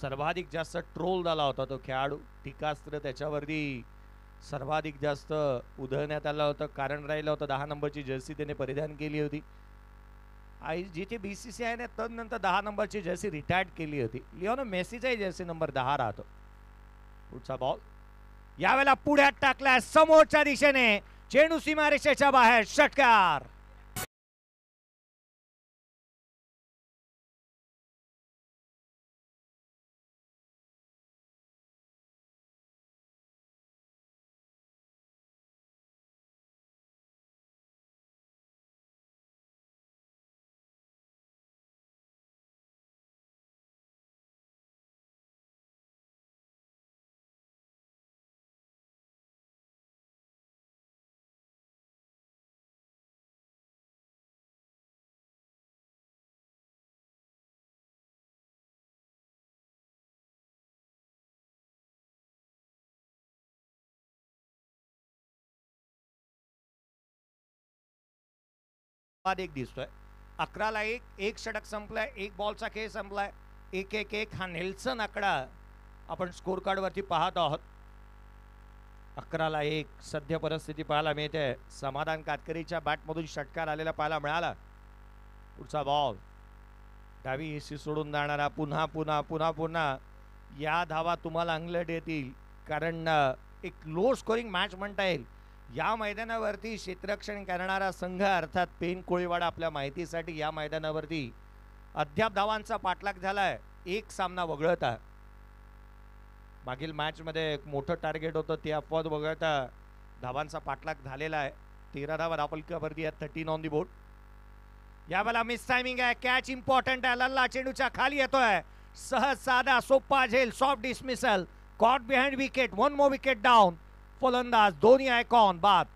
A: सर्वाधिक जास्त ट्रोल झाला होता तो खेळाडू. टीकास्त्र त्याच्यावरती सर्वाधिक जास्त उधळण्यात आलं होतं. कारण राहिलं होतं 10 नंबरची जर्सी त्याने परिधान केली होती. जिथे BCCIने तदनंतर 10 नंबरची जर्सी रिटायर्ड केली होती. लिओनो मेसीचाही जर्सी नंबर 10 राहतो. पुढचा बॉल यावेळेला पुढ्यात टाकलाय समोरच्या दिशेने, चेंडू सीमारेषेच्या बाहेर, षटकार. एक दिसतोय 11ला 1 षटक संपलाय, 1 बॉलचा खेळ संपलाय, 1-1-1 हा नेल्सन आकडा आपण स्कोर कार्ड वरती पाहत आहोत. 11ला 1 सध्या परिस्थिती पाहायला मिळते. समाधान कातकरीच्या बॅटमधून षटकार आलेला पाहायला मिळाला. पुढचा बॉल डावी एसी सोडून जाणारा, पुन्हा पुन्हा पुन्हा पुन्हा या धावा तुम्हाला अंगलट येतील, कारण एक लो स्कोरिंग मॅच म्हणता येईल. या मैदानावरती क्षेत्ररक्षण करणारा संघ अर्थात पेन कोळीवाडा आपल्या माहितीसाठी या मैदानावरती अद्याप धावांचा पाठलाग झालाय. एक सामना वगळता मागील मॅच मध्ये एक मोठं टार्गेट होतं ते अपवाद वगळता धावांचा पाठलाग झालेला आहे. 13 धावा धापलकावरती आहे, 13 ऑन दी बोर्ड. यावेळेला मिस टायमिंग आहे, कॅच इम्पॉर्टंट आहे, लल्ला चेंडूच्या खाली येतोय, सहज साधा सोपा झेल, soft dismissal, caught behind wicket, 1 more wicket down. फलंदाज दोन्ही आयकॉन बाद.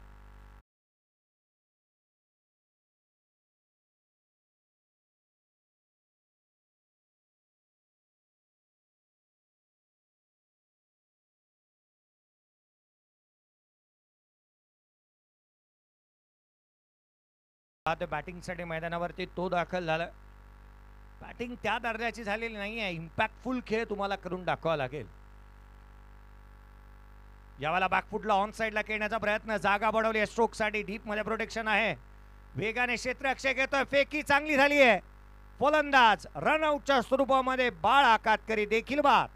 A: बॅटिंगसाठी मैदानावरती तो दाखल झाला. बॅटिंग त्या दर्जाची झालेली नाही आहे, इम्पॅक्टफुल खेळ तुम्हाला करून दाखवावा लागेल. यावेळेला बॅकफुटला ऑन साइडला खेळण्याचा प्रयत्न, जागा बनवली स्ट्रोक साठी, डीप मध्ये प्रोटेक्शन आहे, वेगाने क्षेत्ररक्षक येतोय, फेकी चांगली झाली आहे. फलंदाज रनआउटच्या स्वरूपामध्ये बाळा कातकरी देखील बाद.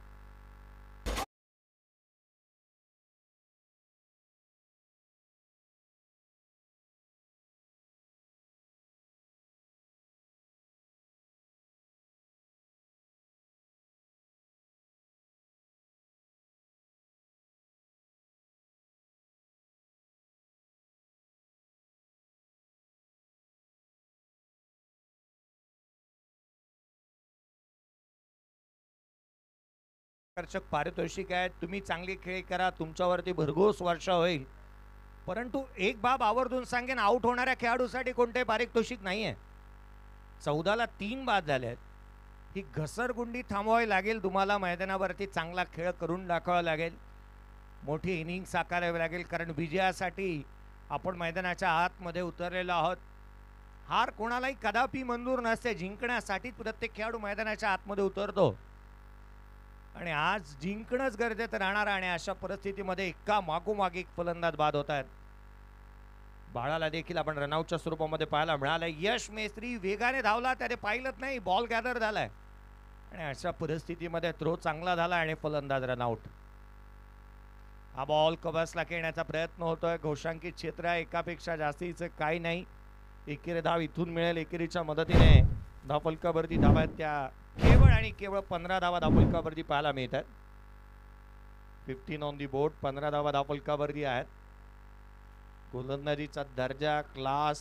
A: पारितोषिक आहे, तुम्ही चांगली खेळ करा, तुमच्यावरती भरघोस वर्षा होईल. परंतु एक बाब आवर्जून सांगेन, आउट होणाऱ्या खेळाडूसाठी कोणतेही पारितोषिक नाहीये. 14ला 3 बाद झाले आहेत. ही घसरगुंडी थांबवावी लागेल तुम्हाला. मैदानावरती चांगला खेळ करून दाखवावा लागेल, मोठी इनिंग साकारावी लागेल, कारण विजयासाठी आपण मैदानाच्या आतमध्ये उतरलेलो आहोत. हार कोणालाही कदापि मंजूर नसते, जिंकण्यासाठी प्रत्येक खेळाडू मैदानाच्या आतमध्ये उतरतो आणि आज जिंकणंच गरजेचं राहणार. आणि अशा परिस्थितीमध्ये एका मागोमाग एक फलंदाज बाद होत आहेत. बाळाला देखील आपण रनआउटच्या स्वरूपामध्ये पाहायला मिळालंय. यश मेस्त्री वेगाने धावला, त्याने पाहिलंच नाही, बॉल गॅदर झालाय आणि अशा परिस्थितीमध्ये थ्रो चांगला झाला आणि फलंदाज रनआउट. हा बॉल कव्हर्सला खेळण्याचा प्रयत्न होतोय, घोषांकित क्षेत्र आहे, एकापेक्षा जास्तीचं काही नाही. एकेरी धाव इथून मिळेल, एकेरीच्या मदतीने धावफलकावरती धावा आहेत त्या केवळ आणि केवळ 15 धावा धावफलकावरती पाहायला मिळतात. 15 ऑन दी बोर्ड, 15 धावा धावफलकावरती आहेत. गोलंदाजीचा दर्जा, क्लास,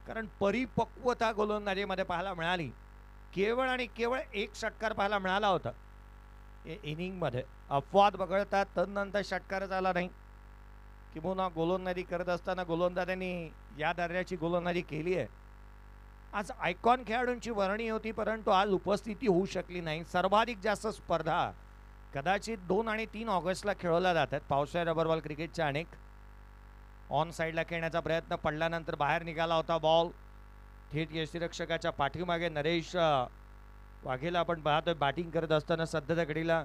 A: कारण परिपक्वता गोलंदाजीमध्ये पाहायला मिळाली. केवळ आणि केवळ 1 षटकार पाहायला मिळाला होता इनिंग मध्ये. अपवाद वगळतात तदनंतर षटकार झाला नाही. किंवा गोलंदाजी करत असताना गोलंदाजांनी या दर्जाची गोलंदाजी केली आहे. आज आयकॉन खेळाडूंची वर्णी होती, परंतु आज उपस्थिती होऊ शकली नाही. सर्वाधिक जास्त स्पर्धा कदाचित 2 आणि 3 ऑगस्टला खेळवल्या जातात पावसाळ्या रबर बॉल क्रिकेटच्या. अनेक ऑन साइडला खेळण्याचा प्रयत्न पडल्यानंतर बाहेर निघाला होता बॉल, थेट यष्टीरक्षकाच्या पाठीमागे नरेश वाघेला आपण पाहतोय बॅटिंग करत असताना सध्याच्या घडीला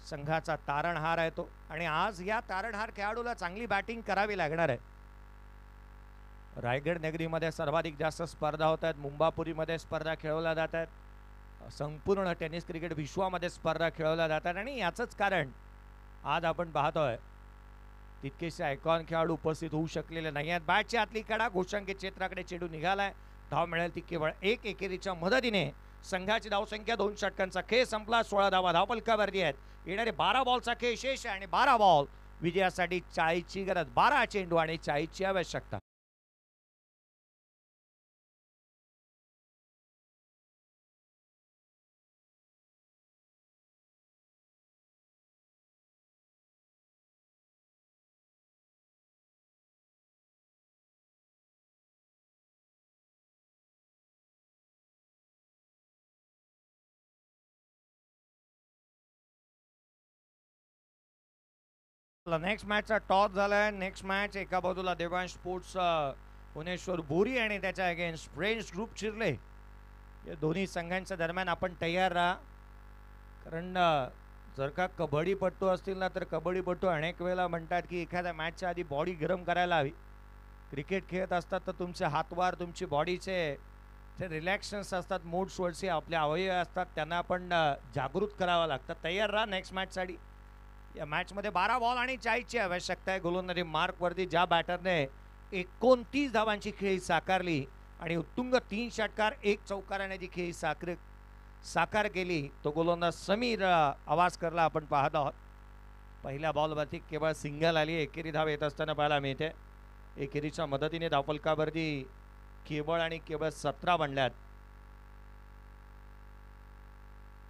A: संघाचा तारणहार आहे तो, आणि आज या तारणहार खेळाडूला चांगली बॅटिंग करावी लागणार आहे. रायगड नगरीमध्ये सर्वाधिक जास्त स्पर्धा होत आहेत, मुंबापुरीमध्ये स्पर्धा खेळवल्या जात आहेत, संपूर्ण टेनिस क्रिकेट विश्वामध्ये स्पर्धा खेळवल्या जातात, आणि याचंच कारण आज आपण पाहतोय तितकेसे आयकॉन खेळाडू उपस्थित होऊ शकलेले नाही आहेत. बॅटची आतली कडा घोषांकित क्षेत्राकडे चेंडू निघालाय, धाव मिळेल ती केवळ एक एकेरीच्या मदतीने. संघाची धावसंख्या 2 षटकांचा खेळ संपला, 16 धावा धावफलकावरती आहेत. येणारे 12 बॉलचा खेळ शेष आहे आणि 12 बॉल विजयासाठी 40ची गरज, 12 चेंडू आणि 40ची आवश्यकता. नेक्स्ट मॅचचा टॉस झालाय. नेक्स्ट मॅच एका बाजूला देवांश स्पोर्ट्स पुणेश्वर बोरी आणि त्याच्या अगेन्स्ट फ्रेंड्स ग्रुप चिर्ले, या दोन्ही संघांच्या दरम्यान आपण तयार राहा. कारण जर का कबड्डीपट्टू असतील ना, तर कबड्डीपट्टू अनेक वेळेला म्हणतात की एखाद्या मॅचच्या आधी बॉडी गरम करायला हवी. क्रिकेट खेळत असतात तर तुमचे हातवार, तुमची बॉडीचे जे रिलॅक्शन्स असतात, मूड स्वर्ड्स आपले अवयव असतात, त्यांना आपण जागृत करावं लागतं. तयार राहा नेक्स्ट मॅचसाठी. या मॅचमध्ये 12 बॉल आणि 40ची आवश्यकता आहे. गोलंदाजी मार्कवरती ज्या बॅटरने 29 धावांची खेळी साकारली आणि उत्तुंग 3 षटकार 1 चौकाराने जी खेळी साकार केली, तो गोलंदाज समीर आवासकरला आपण पाहत आहोत. पहिल्या बॉलवरती केवळ सिंगल आली, एकेरी धाव येत असताना पाहायला मिळते. एकेरीच्या मदतीने धावफलकावरती केवळ आणि केवळ 17 बनल्यात.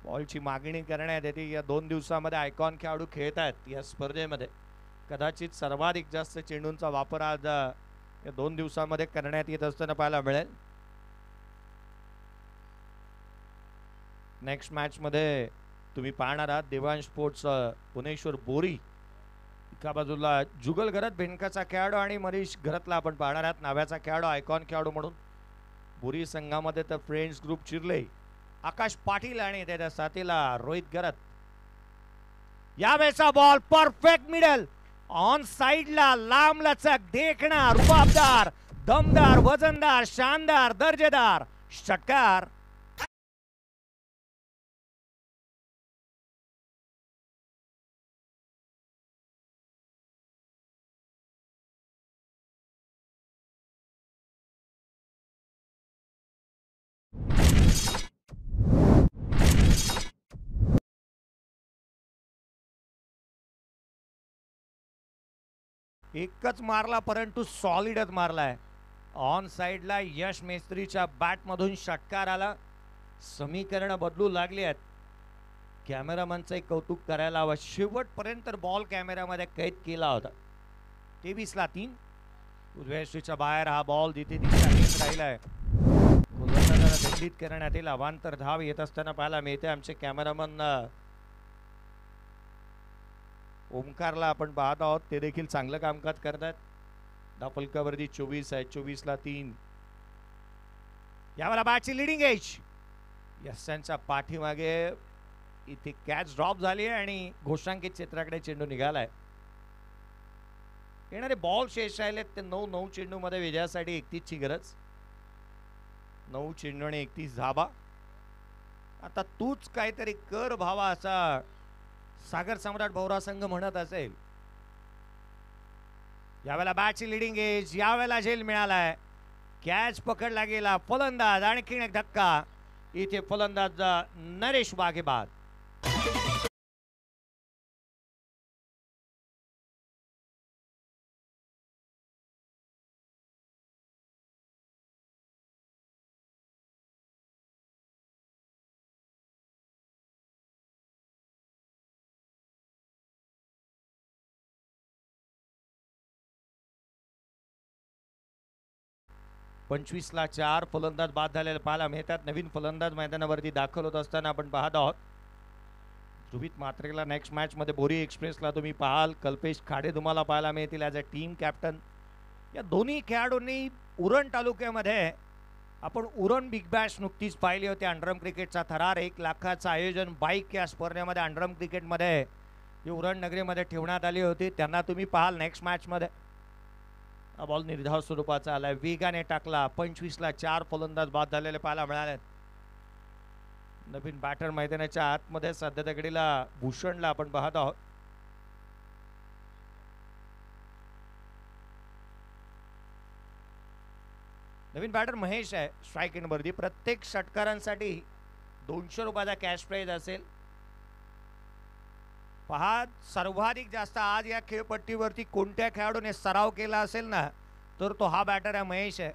A: बॉलची मागणी करण्यात येते. या 2 दिवसामध्ये आयकॉन खेळाडू खेळत आहेत या स्पर्धेमध्ये. कदाचित सर्वाधिक जास्त चेंडूंचा वापर आज या 2 दिवसामध्ये करण्यात येत असताना पाहायला मिळेल. नेक्स्ट मॅच मध्ये तुम्ही पाहणार आहात देवांश स्पोर्ट्स पुणेश्वर बोरी, एका बाजूला जुगल घरत बेनकाचा खेळाडू आणि मनीष घरतला आपण पाहणार आहात नाव्याचा खेळाडू, आयकॉन खेळाडू म्हणून. बोरी संघामध्ये तर फ्रेंड्स ग्रुप चिर्ले आकाश पाटील आणि त्याच्या साथीला रोहित घरत. यावेळेचा बॉल परफेक्ट मिडल ऑन साइडला, लांब लचक देखणा, रुबाबदार, दमदार, वजनदार, शानदार, दर्जेदार षटकार. एकच मारला परंतु सॉलिडच मारलाय. ऑन साइडला यश मेस्त्रीच्या बॅटमधून षटकार आला. समीकरणं बदलू लागली आहेत. कॅमेरामनचं एक कौतुक करायला हवं, शेवटपर्यंत बॉल कॅमेरामध्ये कैद केला होता. 23-3 उजव्या बाहेर हा बॉल जिथे तिथे राहिलाय. गोलंदाजाला दंडित करण्यात येईल. अवांतर धाव येत असताना पाहायला मिळते. आमचे कॅमेरामन ओमकारला आपण पाहत आहोत, ते देखील चांगलं कामकाज करतात. धावफलकावरती 24 आहे. 24-3 यावेळेला बॅटची लिडिंग एज. यशांच्या पाठीमागे इथे कॅच ड्रॉप झाली आणि घोषांकित क्षेत्राकडे चेंडू निघालाय. येणारे बॉल शेष राहिले ते 9 चेंडू मध्ये विजयासाठी 31ची गरज. 9 चेंडू आणि 31 धाबा. आता तूच काहीतरी कर भावा, असा सागर सम्राट भोवरा संघ म्हणत असेल. यावेळेला बॅटची लिडिंग एज. यावेळेला झेल मिळालाय. कॅच पकडला गेला. फलंदाज आणखीन एक धक्का. इथे फलंदाज नरेश वाघे बाद. ला 4 फलंदाज बाद झालेले पाहायला मिळतात. नवीन फलंदाज मैदानावरती दाखल होत असताना आपण पाहत आहोत. ध्रुवित मात्रेला नेक्स्ट मॅच मध्ये बोरी एक्सप्रेसला तुम्ही पाहाल. कल्पेश खाडे तुम्हाला पाहायला मिळतील ॲज अ टीम कॅप्टन. या दोन्ही खेळाडूंनी उरण तालुक्यामध्ये आपण उरण बिग बॅश नुकतीच पाहिली होती. अंडरम क्रिकेटचा थरार 1 लाखाचं आयोजन बाईक या स्पर्धेमध्ये अंडरम क्रिकेटमध्ये जी उरण नगरीमध्ये ठेवण्यात आली होती. त्यांना तुम्ही पाहाल नेक्स्ट मॅचमध्ये. हा बॉल निर्धाव स्वरूपाचा आलाय, वेगाने टाकला. 25ला 4 फलंदाज बाद झालेले पाहायला मिळाले. नवीन बॅटर मैदानाच्या आतमध्ये सध्या तगडीला भूषणला आपण पाहत आहोत. नवीन बॅटर महेश आहे स्ट्राईक इन वरती. प्रत्येक षटकारांसाठी 200 रुपयाचा कॅश प्राइज असेल. पहा, सर्वाधिक जास्त आज या खेळपट्टीवरती कोणत्या खेळाडूने सराव केला असेल ना, तर तो हा बॅटर आहे महेश आहे.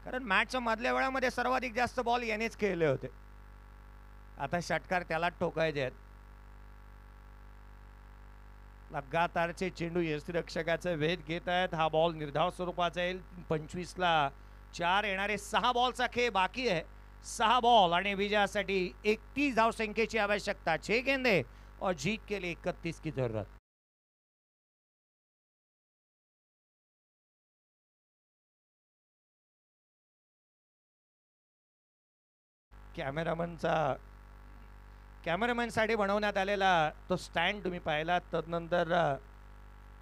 A: कारण मॅचच्या मधल्या वेळामध्ये सर्वाधिक जास्त बॉल यानेच खेळले होते. आता षटकार त्याला ठोकायचे आहेत. लगातारचे चेंडू यष्टिरक्षकाचे वेध घेत आहेत. हा बॉल निर्धाव स्वरूपाचा येईल. 25ला 4 येणारे 6 बॉलचा खेळ बाकी आहे. 6 बॉल आणि विजयासाठी 31 धावसंख्येची आवश्यकता. 6 गेंदे और जीत के लिए 31 की जरूरत. कॅमेरामॅनसाठी बनवण्यात आलेला तो स्टँड तुम्ही पाहिला. तदनंतर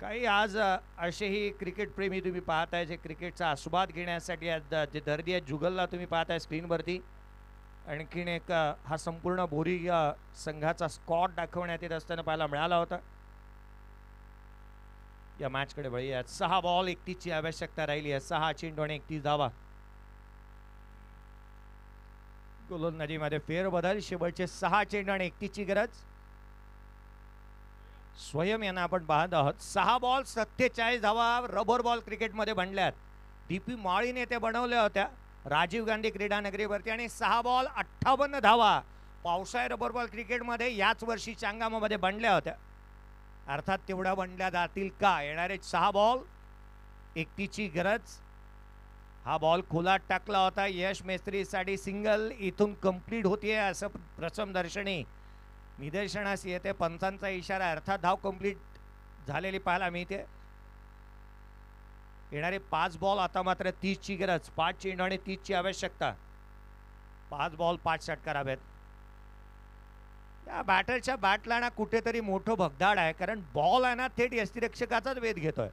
A: काही आज असेही क्रिकेट प्रेमी तुम्ही पाहताय जे क्रिकेटचा आस्वाद घेण्यासाठी जे दर्दी आहेत जुगलला तुम्ही पाहताय स्क्रीनवरती. आणखीन एक हा संपूर्ण बोरी संघाचा स्कॉट दाखवण्यात येत असताना पाहायला मिळाला होता. या मॅचकडे वळूया. 6 बॉल 31 ची आवश्यकता राहिली आहे. 6 चेंडू आणि 31 धावा. गोलंदाजीमध्ये फेरबदल. शेवटचे 6 चेंडू आणि 31 ची गरज. स्वयं यांना आपण पाहत आहोत. 6 बॉल 47 धावा रबर बॉल क्रिकेटमध्ये बनल्यात. दीपी माळीने ते बनवल्या होत्या राजीव गांधी क्रीडा नगरीवरती. आणि 6 बॉल 58 धावा पावसाळी रबर बॉल क्रिकेटमध्ये याच वर्षीच्या हंगामामध्ये बनल्या होत्या. अर्थात तेवढ्या बनल्या जातील का? येणारे 6 बॉल 31 ची गरज. हा बॉल खोलात टाकला होता. यश मेस्त्रीसाठी सिंगल इथून कंप्लीट होतीये असं प्रथम दर्शनी निदर्शनास येते. पंचांचा इशारा. अर्थात धाव कंप्लीट झालेली पाहायला मिळते. येणारे 5 बॉल आता मात्र 30 ची गरज. 5 चेंडू आणि 30 ची आवश्यकता. 5 बॉल 5 षटकार हवेत. या बॅटरच्या बॅटला ना कुठेतरी मोठं भगदाड आहे. कारण बॉल आहे ना थेट यष्टिरक्षकाचाच वेध घेतोय.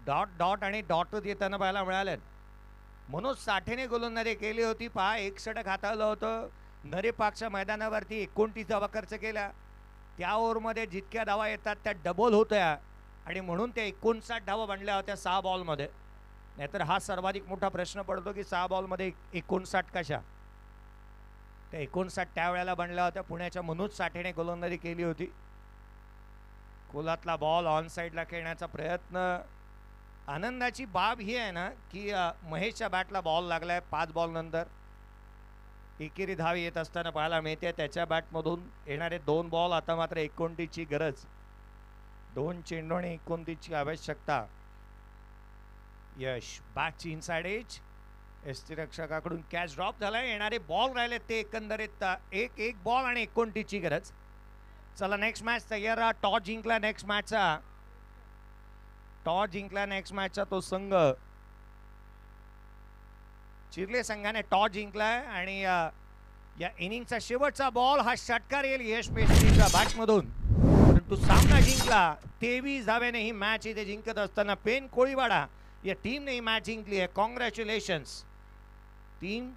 A: डॉट डॉट आणि डॉट येताना पाहायला मिळाले. मनोज साठेने गोलंदाजी केली होती. पहा, 1 षटक हाताळलं होतं. नरेपाकच्या मैदानावरती 29 धावा खर्च केल्या. त्या ओव्हरमध्ये जितक्या धावा येतात त्या डबल होत्या आणि म्हणून त्या 59 धावा बनल्या होत्या 6 बॉलमध्ये. नाहीतर हा सर्वाधिक मोठा प्रश्न पडतो की 6 बॉलमध्ये 59 कशा. त्या 59 त्यावेळेला बनल्या होत्या. पुण्याच्या मनोज साठेने गोलंदाजी केली होती. कोलातला बॉल ऑन साईडला खेळण्याचा प्रयत्न. आनंदाची बाब ही आहे ना की महेशच्या बॅटला बॉल लागलाय. 5 बॉल नंतर एकेरी धाव येत असताना पाहायला मिळते. त्याच्या बॅटमधून येणारे 2 बॉल आता मात्र 29 ची गरज. 2 चेंडू आणि 29 ची आवश्यकता. यश बॅटची इनसाइड एज. यष्टिरक्षकाकडून कॅच ड्रॉप झालाय. येणारे बॉल राहिले ते एकंदरीत एक बॉल आणि 29 ची गरज. चला नेक्स्ट मॅच तयार राहा. टॉस जिंकला नेक्स्ट मॅचचा. तो संघ चिर्ले संघाने टॉस जिंकलाय. आणि या इनिंगचा शेवटचा बॉल हा षटकार येईल यश मेस्त्रीच्या बॅटमधून. परंतु सामना जिंकला 23 धाव्याने. ही मॅच इथे जिंकत असताना पेन कोळीवाडा या टीमने ही मॅच जिंकली आहे. Congratulations team.